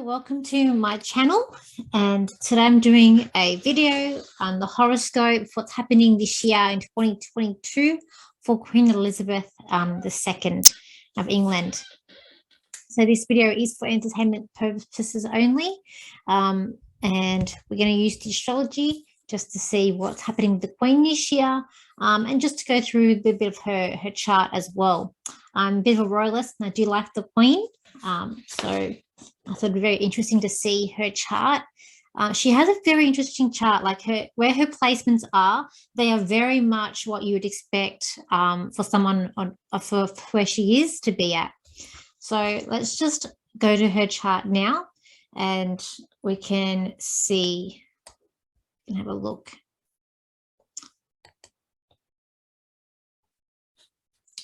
Welcome to my channel, and today I'm doing a video on the horoscope, what's happening this year in 2022 for Queen Elizabeth II of England. So this video is for entertainment purposes only, and we're going to use the astrology just to see what's happening with the Queen this year, and just to go through a bit of her chart as well. I'm a bit of a royalist and I do like the Queen, so I thought it'd be very interesting to see her chart. She has a very interesting chart, like where her placements are. They are very much what you would expect for someone for where she is to be at. So let's just go to her chart now, and we can see and have a look.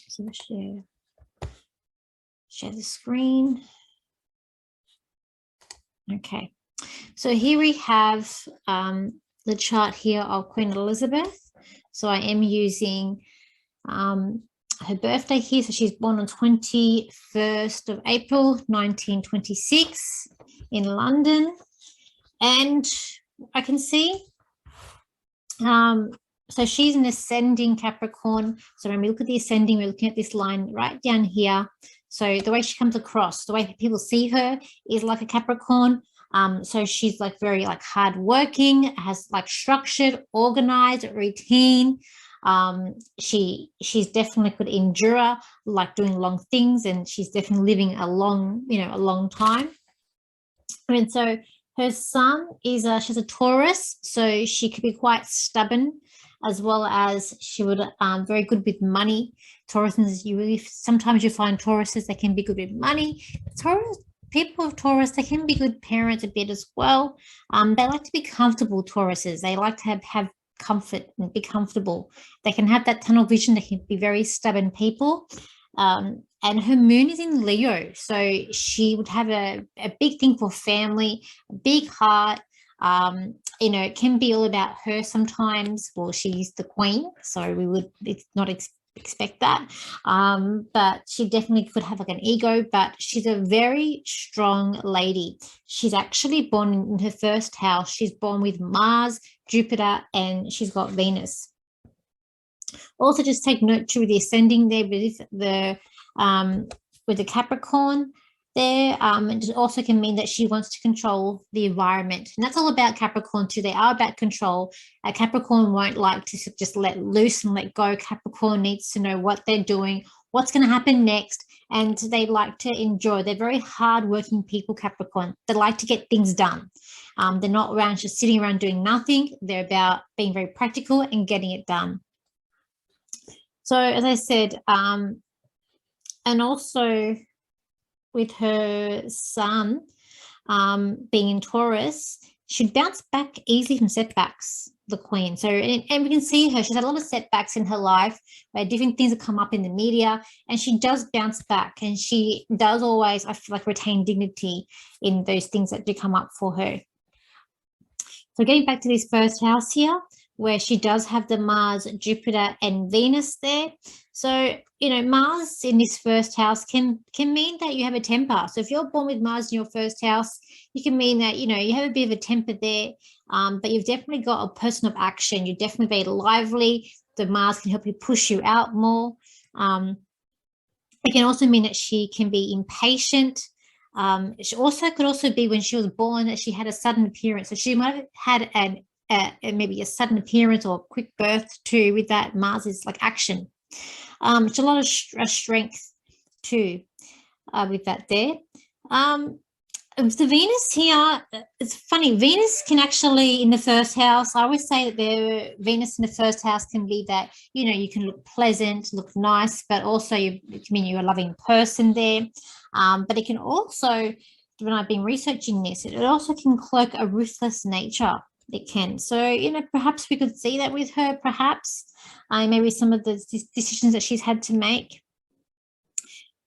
So share the screen. Okay, so here we have the chart here of Queen Elizabeth. So I am using her birthday here. So she's born on 21st of April 1926 in London, and I can see so she's an ascending Capricorn. So when we look at the ascending, we're looking at this line right down here. So the way she comes across, the way people see her is like a Capricorn. So she's like very like hardworking, has like structured, organized, routine. She's definitely could endure like doing long things, and she's definitely living a long time. And so her sun is she's a Taurus, so she could be quite stubborn, as well as she would very good with money. Tauruses, sometimes you find Tauruses, they can be good with money. People of Taurus, they can be good parents a bit as well. They like to be comfortable, Tauruses. They like to have comfort and be comfortable. They can have that tunnel vision. They can be very stubborn people. And her moon is in Leo, so she would have a big thing for family, a big heart. It can be all about her sometimes. Well, she's the Queen, so we would not expect that, but she definitely could have like an ego, but she's a very strong lady. She's actually born in her first house. She's born with Mars, Jupiter, and she's got Venus. Also, just take note too with the ascending there with the Capricorn there. It also can mean that she wants to control the environment, and that's all about Capricorn too. They are about control. Capricorn won't like to just let loose and let go. Capricorn needs to know what they're doing, what's going to happen next, and they like to enjoy. They're very hardworking people, Capricorn. They like to get things done. They're not around just sitting around doing nothing. They're about being very practical and getting it done. So as I said, and also with her sun being in Taurus, she'd bounce back easily from setbacks, the Queen. So, and we can see her, she's had a lot of setbacks in her life where different things have come up in the media, and she does bounce back, and she does always, I feel like, retain dignity in those things that do come up for her. So getting back to this first house here, where she does have the Mars, Jupiter, and Venus there. So, Mars in this first house can mean that you have a temper. So if you're born with Mars in your first house, you can mean that, you have a bit of a temper there, but you've definitely got a person of action. You're definitely very lively. The Mars can help you push you out more. It can also mean that she can be impatient. She also could also be when she was born that she had a sudden appearance. So she might have had maybe a sudden appearance or a quick birth too, with that Mars is like action. It's a lot of strength too with that there. The Venus here, it's funny, Venus can actually, in the first house, I always say that the Venus in the first house can be that, you can look pleasant, look nice, but also it can mean you're a loving person there. But it can also, when I've been researching this, it also can cloak a ruthless nature. It can. So, perhaps we could see that with her, perhaps. Maybe some of the decisions that she's had to make.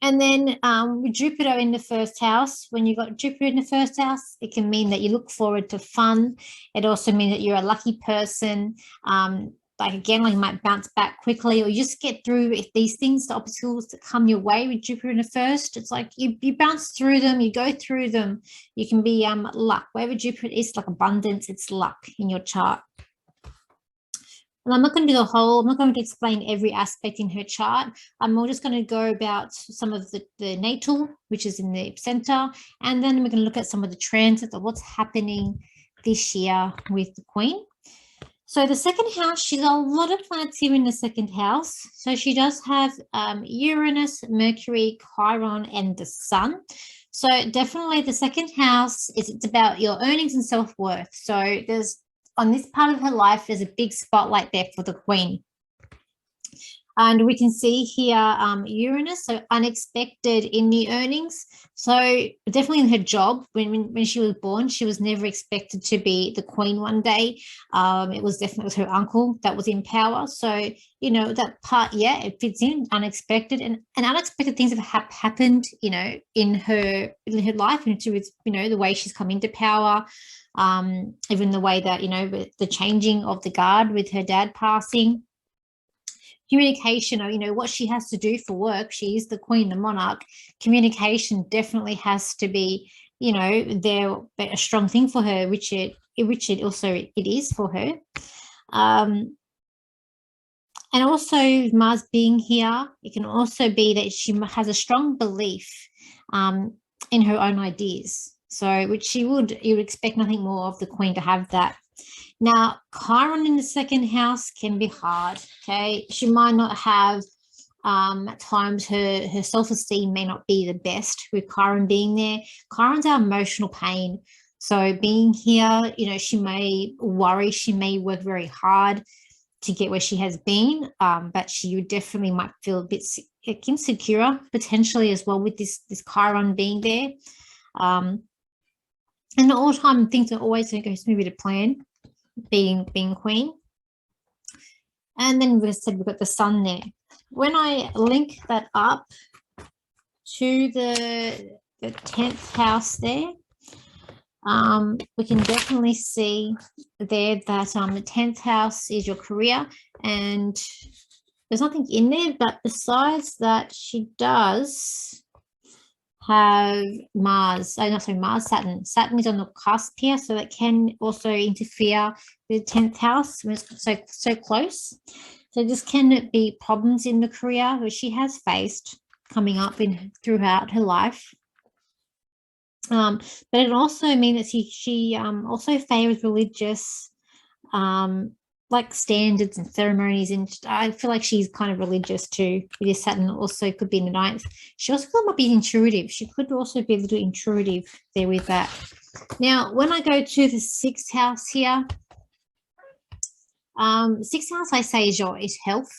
And then with Jupiter in the first house, when you've got Jupiter in the first house, it can mean that you look forward to fun. It also means that you're a lucky person. like again, like you might bounce back quickly, or you just get through these things, the obstacles that come your way with Jupiter in the first. It's like you bounce through them, you go through them. You can be luck. Wherever Jupiter is, like abundance, it's luck in your chart. And I'm not going to do I'm not going to explain every aspect in her chart. I'm more just going to go about some of the natal, which is in the center, and then we're going to look at some of the transits of what's happening this year with the Queen. So the second house, she's got a lot of planets here in the second house. So she does have Uranus, Mercury, Chiron, and the Sun. So definitely the second house it's about your earnings and self-worth. So there's on this part of her life, there's a big spotlight there for the Queen. And we can see here Uranus, so unexpected in the earnings. So definitely in her job, when she was born, she was never expected to be the Queen one day. It was definitely her uncle that was in power. So, you know, that part, yeah, it fits in, unexpected. And unexpected things have happened, you know, in her life, into its, you know, the way she's come into power. Even the way that, you know, the changing of the guard with her dad passing. Communication, or, you know, what she has to do for work. She is the Queen, the monarch. Communication definitely has to be, you know, there a strong thing for her, which it also it is for her. And also Mars being here, it can also be that she has a strong belief in her own ideas. So, which you would expect nothing more of the Queen to have that. Now, Chiron in the second house can be hard, okay? She might not have, at times, her self-esteem may not be the best with Chiron being there. Chiron's our emotional pain. So being here, you know, she may worry, she may work very hard to get where she has been, but she definitely might feel a bit insecure, potentially, as well, with this Chiron being there. And all the time, things are always going to go smoothly to plan. Being Queen. And then we said we've got the Sun there. When I link that up to the 10th house there, we can definitely see there that the 10th house is your career, and there's nothing in there, but besides that, she does have Mars, Mars, Saturn. Saturn is on the cusp here, so that can also interfere with the 10th house when it's so close. So this can be problems in the career which she has faced coming up throughout her life. But it also means that she also favors religious like standards and ceremonies, and I feel like she's kind of religious too. With Saturn also could be in the 9th. She also might be intuitive. She could also be a little intuitive there with that. Now, when I go to the 6th house here, 6th house I say is health.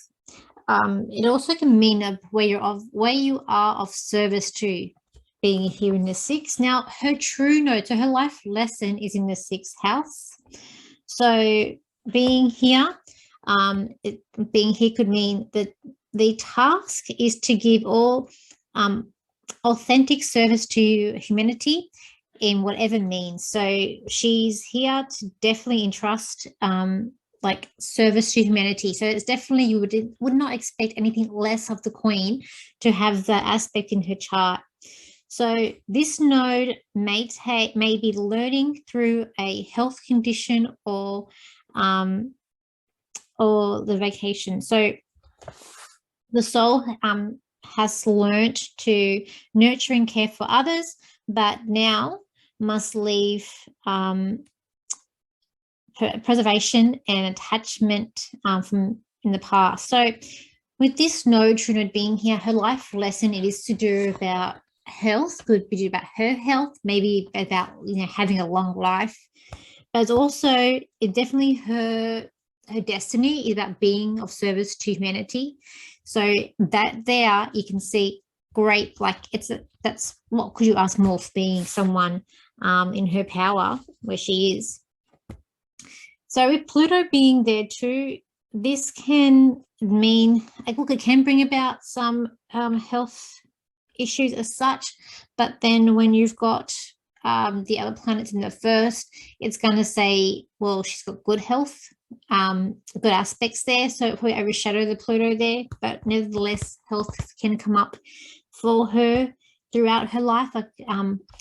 It also can mean where you are of service to, being here in the 6th. Now, her true note, so her life lesson is in the 6th house. So being here could mean that the task is to give all authentic service to humanity in whatever means. So she's here to definitely entrust like service to humanity. So it's definitely, you would not expect anything less of the Queen to have that aspect in her chart. So this node may be learning through a health condition or the vacation. So the soul has learnt to nurture and care for others, but now must leave preservation and attachment from in the past. So with this node, true node being here, her life lesson, it is to do about health, could be about her health, maybe about, you know, having a long life, but it's also definitely her destiny is about being of service to humanity. So that there you can see great, like that's what could you ask more for being someone in her power where she is. So with Pluto being there too, this can mean, look, it can bring about some health issues as such, but then when you've got the other planets in the first, it's going to say, well, she's got good health, good aspects there, so it probably overshadow the Pluto there, but nevertheless health can come up for her throughout her life, like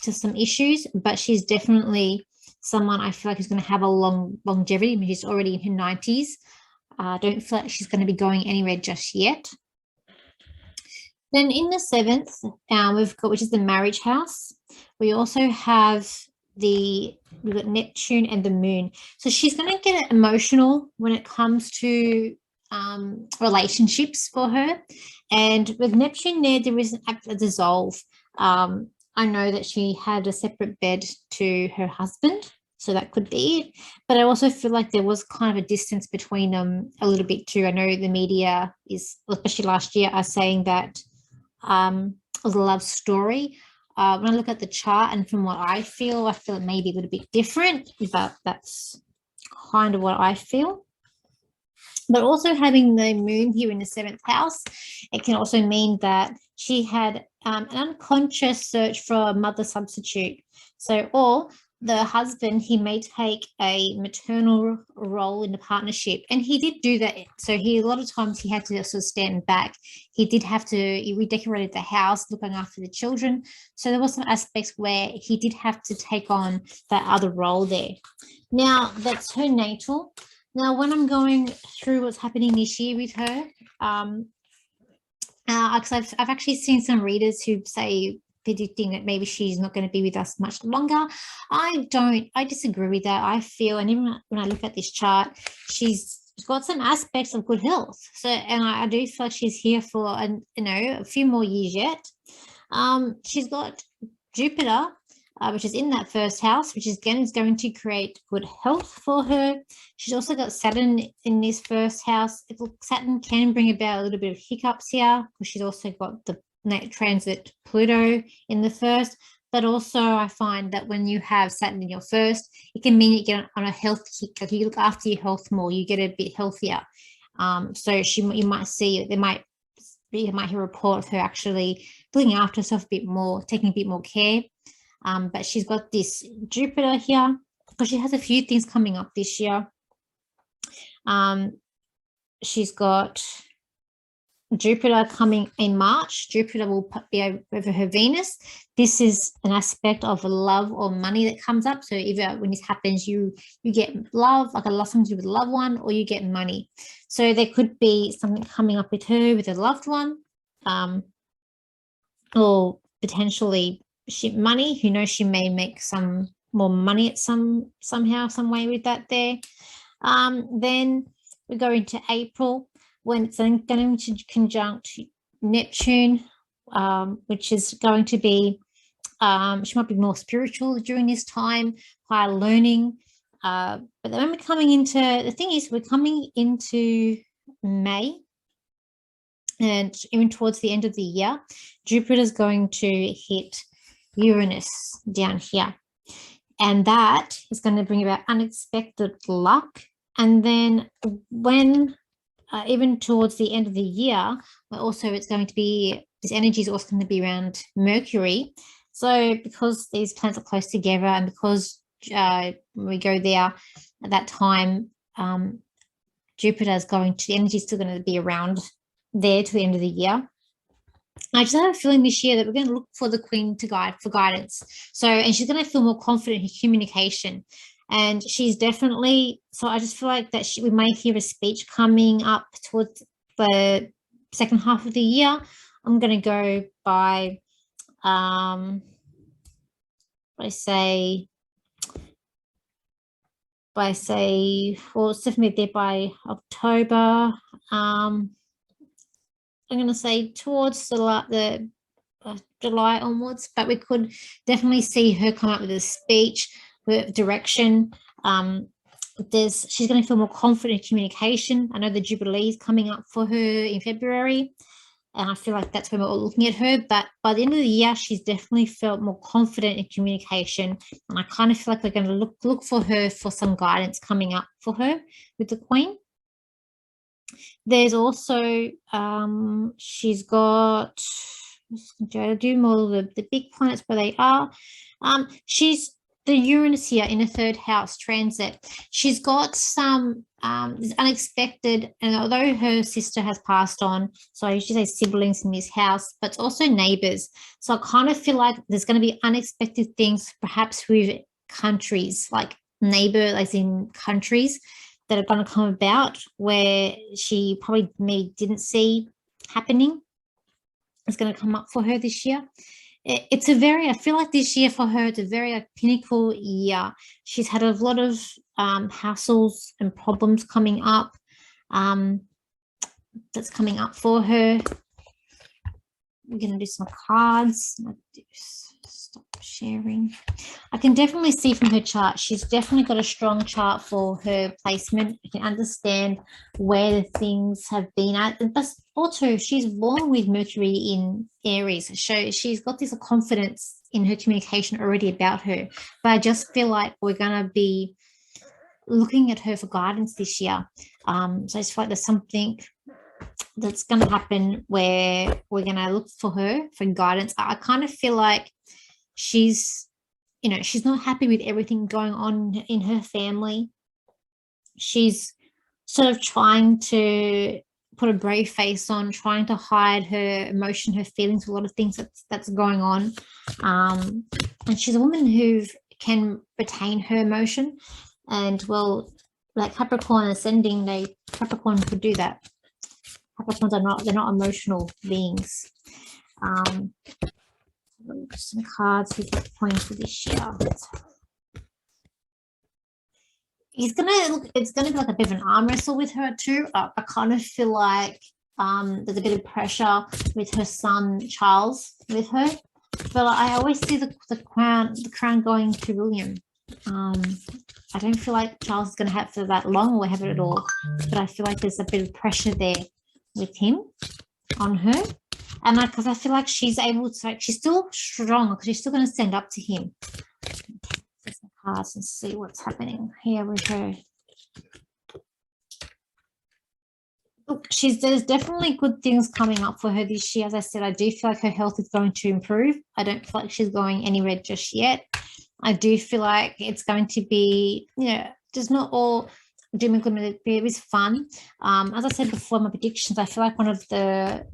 to some issues, but she's definitely someone I feel like is going to have a longevity. I mean, she's already in her 90s. I don't feel like she's going to be going anywhere just yet. Then in the 7th, we've got, which is the marriage house. We also have we've got Neptune and the moon. So she's going to get emotional when it comes to relationships for her. And with Neptune there is a dissolve. I know that she had a separate bed to her husband, so that could be it. But I also feel like there was kind of a distance between them a little bit too. I know the media is, especially last year, are saying that it was a love story. When I look at the chart and from what I feel it may be a little bit different, but that's kind of what I feel. But also having the moon here in the 7th house, it can also mean that she had an unconscious search for a mother substitute. So, or the husband, he may take a maternal role in the partnership, and he did do that. So a lot of times he had to sort of stand back. He redecorated the house, looking after the children. So there was some aspects where he did have to take on that other role there. Now that's her natal. Now, when I'm going through what's happening this year with her, because I've actually seen some readers who say predicting that maybe she's not going to be with us much longer. I disagree with that. I feel, and even when I look at this chart, she's got some aspects of good health. So, and I do feel like she's here for a few more years yet. She's got Jupiter, which is in that 1st house, which is again is going to create good health for her. She's also got Saturn in this 1st house. Saturn can bring about a little bit of hiccups here, because she's also got the transit Pluto in the 1st. But also I find that when you have Saturn in your 1st, it can mean you get on a health kick. Like you look after your health more, you get a bit healthier. So you might see, you might hear a report of her actually looking after herself a bit more, taking a bit more care. But she's got this Jupiter here, because she has a few things coming up this year. She's got Jupiter coming in March. Jupiter will be over her Venus. This is an aspect of love or money that comes up. So either when this happens, you get love, like a love, something to do with a loved one, or you get money. So there could be something coming up with her with a loved one, or potentially money. Who knows, she may make some more money at somehow, some way with that there. Then we go into April, when it's going to conjunct Neptune, which is going to be, she might be more spiritual during this time, higher learning. But then when we're coming into, the thing is, we're coming into May, and even towards the end of the year, Jupiter is going to hit Uranus down here. And that is going to bring about unexpected luck. And then when even towards the end of the year, also it's going to be, this energy is also going to be around Mercury. So because these planets are close together, and because when we go there at that time, Jupiter is going to, the energy is still going to be around there to the end of the year. I just have a feeling this year that we're going to look for the Queen for guidance. So, and she's going to feel more confident in communication. And she's definitely, so I just feel like that we may hear a speech coming up towards the second half of the year. I'm going to go by, well, it's definitely there by October. I'm going to say towards the July onwards, but we could definitely see her come up with a speech, with direction. She's going to feel more confident in communication. I know the Jubilee is coming up for her in February, and I feel like that's when we're all looking at her. But by the end of the year, she's definitely felt more confident in communication, and I kind of feel like we're going to look for her for some guidance coming up for her with the Queen. There's also she's got, I'll do more of the big planets where they are. She's the Uranus here in the third house transit, she's got some unexpected, and although her sister has passed on, so I usually say siblings in this house, but also neighbors. So I kind of feel like there's going to be unexpected things, perhaps with countries, like neighbor, as in countries that are going to come about where she probably maybe didn't see happening. Is going to come up for her this year. It's a very, I feel like this year for her, it's a very pinnacle year. She's had a lot of hassles and problems coming up. That's coming up for her. We're going to do some cards. Stop sharing. I can definitely see from her chart, she's definitely got a strong chart for her placement. You can understand where the things have been at. But also, she's born with Mercury in Aries. So she's got this confidence in her communication already about her. But I just feel like we're going to be looking at her for guidance this year. So I just feel like there's something that's going to happen where we're going to look for her for guidance. I kind of feel like she's not happy with everything going on in her family. She's sort of trying to put a brave face on, trying to hide her emotion, her feelings, a lot of things that's going on. And she's a woman who can retain her emotion. And well, like Capricorn ascending, Capricorn could do that. Capricorns they're not emotional beings. Some cards he's pointing to this year. It's gonna be like a bit of an arm wrestle with her too. I kind of feel like there's a bit of pressure with her son Charles with her, but I always see the crown going to William. I don't feel like Charles is going to have it for that long or have it at all, but I feel like there's a bit of pressure there with him on her. And because I feel like she's able to, she's still strong because she's still going to stand up to him. Take some cards and see what's happening here with her. Look, there's definitely good things coming up for her this year. As I said, I do feel like her health is going to improve. I don't feel like she's going anywhere just yet. I do feel like it's going to be, just not all doom and gloom. It is fun. As I said before, my predictions, I feel like one of the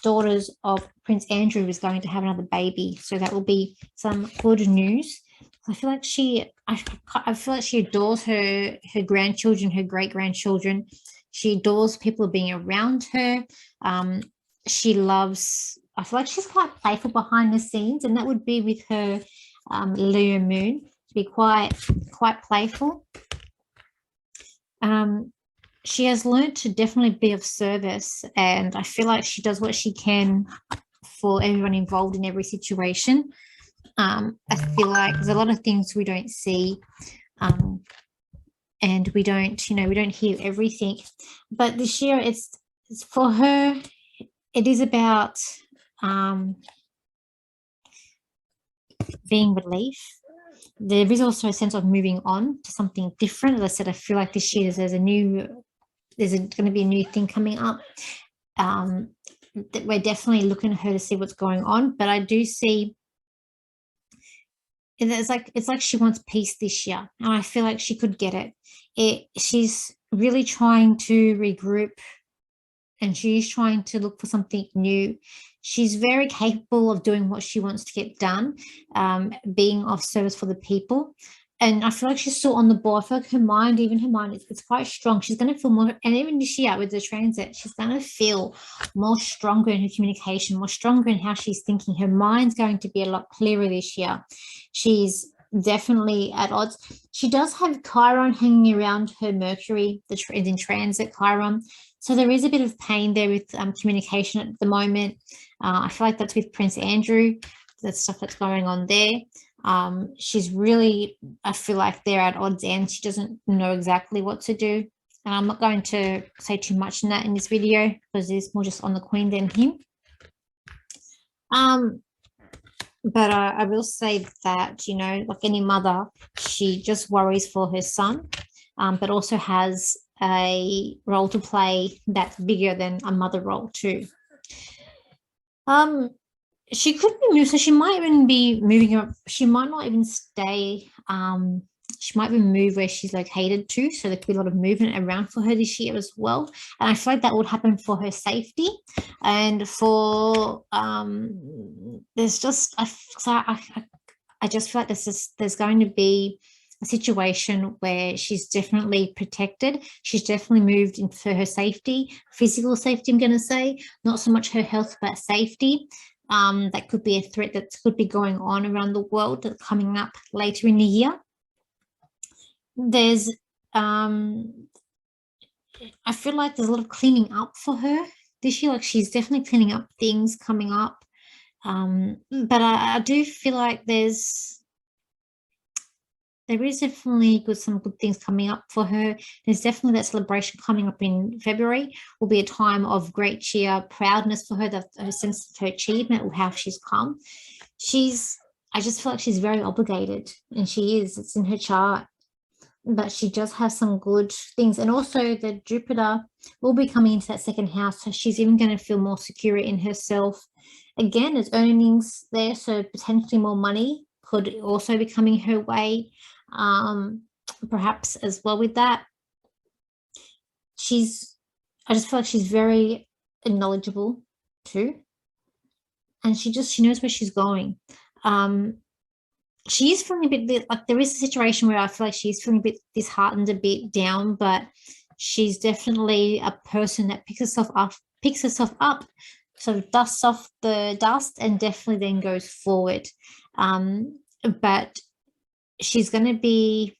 daughters of Prince Andrew is going to have another baby. So that will be some good news. I feel like I feel like she adores her grandchildren, her great-grandchildren. She adores people being around her. She loves, I feel like she's quite playful behind the scenes, and that would be with her Leo moon, to be quite playful. She has learned to definitely be of service, and I feel like she does what she can for everyone involved in every situation. I feel like there's a lot of things we don't see, and we don't hear everything. But this year, it's for her. It is about being relief. There is also a sense of moving on to something different. As I said, I feel like this year there's going to be a new thing coming up. That we're definitely looking at her to see what's going on. But I do see it's like she wants peace this year, and I feel like she could get it. She's really trying to regroup, and she's trying to look for something new. She's very capable of doing what she wants to get done, being of service for the people. And I feel like she's still on the ball. I feel like her mind, it's quite strong. She's going to feel more, and even this year with the transit, she's going to feel more stronger in her communication, more stronger in how she's thinking. Her mind's going to be a lot clearer this year. She's definitely at odds. She does have Chiron hanging around her Mercury, in transit Chiron. So there is a bit of pain there with communication at the moment. I feel like that's with Prince Andrew. That's stuff that's going on there. She's really, I feel like they're at odds and she doesn't know exactly what to do. And I'm not going to say too much in that in this video because it's more just on the Queen than him. But I will say that, like any mother, she just worries for her son, but also has a role to play that's bigger than a mother role too. She could be moved, so she might even be moving up. She might not even stay. She might be moved where she's located to. So there could be a lot of movement around for her this year as well. And I feel like that would happen for her safety. And for there's just I just feel like there's going to be a situation where she's definitely protected. She's definitely moved in for her safety, physical safety, I'm going to say, not so much her health, but safety. That could be a threat that could be going on around the world that's coming up later in the year. There's, I feel like there's a lot of cleaning up for her this year. Like she's definitely cleaning up things coming up. But I do feel like there is definitely some good things coming up for her. There's definitely that celebration coming up in February. Will be a time of great cheer, proudness for her, that her sense of her achievement or how she's come. I just feel like she's very obligated, and she is. It's in her chart, but she does have some good things. And also the Jupiter will be coming into that second house, so she's even going to feel more secure in herself. Again, there's earnings there, so potentially more money could also be coming her way, perhaps as well with that. I just feel like she's very knowledgeable too, and she knows where she's going. She is feeling a bit like there is a situation where I feel like she's feeling a bit disheartened, a bit down, but she's definitely a person that picks herself up, sort of dusts off the dust, and definitely then goes forward. But she's going to be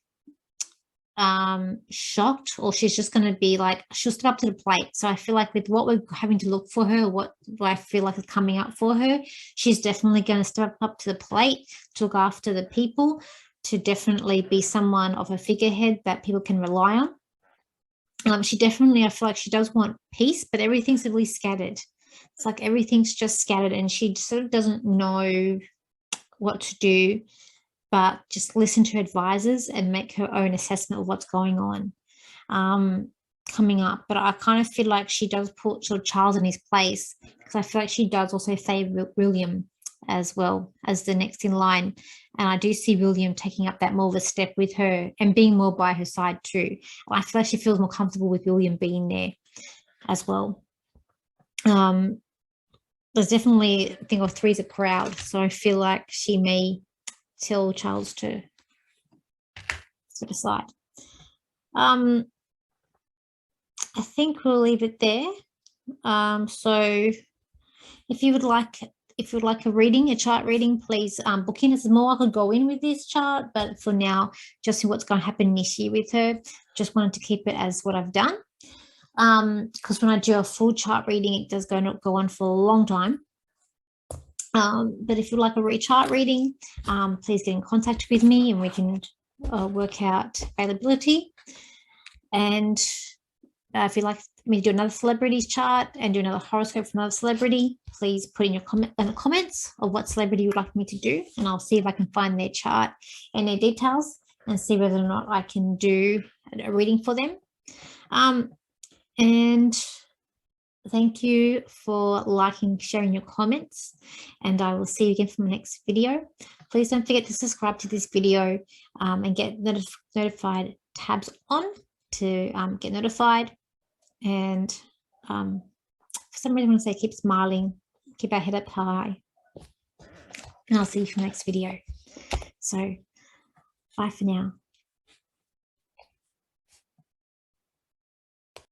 shocked, or she's just going to be like, she'll step up to the plate. So I feel like with what we're having to look for her, what I feel like is coming up for her, she's definitely going to step up to the plate to look after the people, to definitely be someone of a figurehead that people can rely on. She definitely, I feel like she does want peace, but everything's really scattered. It's like everything's just scattered, and she sort of doesn't know what to do, but just listen to advisors and make her own assessment of what's going on coming up. But I kind of feel like she does put sort of Charles in his place, because I feel like she does also favor William as well as the next in line. And I do see William taking up that more of a step with her and being more by her side too. And I feel like she feels more comfortable with William being there as well. There's definitely a thing of three's a crowd. So I feel like she may tell Charles to decide. I think we'll leave it there. So if you would like a chart reading, please book in. There's more I could go in with this chart, but for now, just see what's going to happen this year with her. Just wanted to keep it as what I've done, because when I do a full chart reading, it does go on for a long time. But if you'd like a chart reading, please get in contact with me and we can work out availability. And if you'd like me to do another celebrity's chart and do another horoscope for another celebrity, please put in your comments of what celebrity you'd like me to do, and I'll see if I can find their chart and their details and see whether or not I can do a reading for them. And thank you for liking, sharing your comments, and I will see you again for my next video. Please don't forget to subscribe to this video and get notified tabs on to get notified. And for some reason I want to say keep smiling, keep our head up high, and I'll see you for the next video. So bye for now.